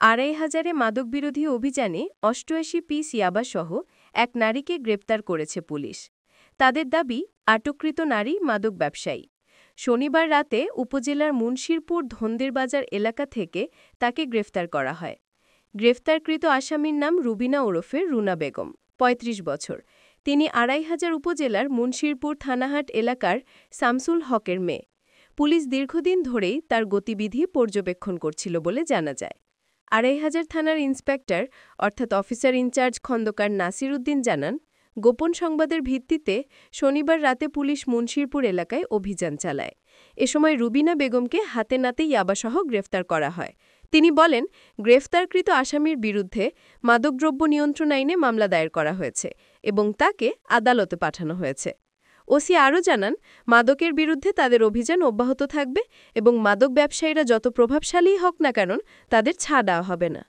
২,৫০০ মাদকবিরোধী অভিযানে ৮৮ পিস ইয়াবাসহ এক নারীকে গ্রেপ্তার করেছে পুলিশ। তাদের দাবি, আটককৃত নারী মাদক ব্যবসায়ী। শনিবার রাতে উপজেলার মুন্সিরপুর ধন্দেরবাজার এলাকা থেকে তাকে গ্রেফতার করা হয়। গ্রেফতারকৃত আসামির নাম রুবিনা ওরফে রুনা বেগম, ৩৫ বছর। তিনি ২,৫০০ উপজেলার মুন্সিরপুর থানাহাট এলাকার শামসুল হকের মেয়ে। পুলিশ দীর্ঘদিন ধরেই তার গতিবিধি পর্যবেক্ষণ করছিল বলে জানা যায়। ২,৫০০ থানার ইন্সপেক্টর অর্থাৎ অফিসার ইনচার্জ খন্দকার নাসির উদ্দিন জানান, গোপন সংবাদের ভিত্তিতে শনিবার রাতে পুলিশ মুন্সিরপুর এলাকায় অভিযান চালায়। এ সময় রুবিনা বেগমকে হাতে নাতে ইয়াবাসহ গ্রেফতার করা হয়। তিনি বলেন, গ্রেফতারকৃত আসামির বিরুদ্ধে মাদকদ্রব্য নিয়ন্ত্রণ আইনে মামলা দায়ের করা হয়েছে এবং তাকে আদালতে পাঠানো হয়েছে। ওসি আরও জানান, মাদকের বিরুদ্ধে তাদের অভিযান অব্যাহত থাকবে এবং মাদক ব্যবসায়ীরা যত প্রভাবশালীই হোক না কেন তাদের ছাড় দেওয়া হবে না।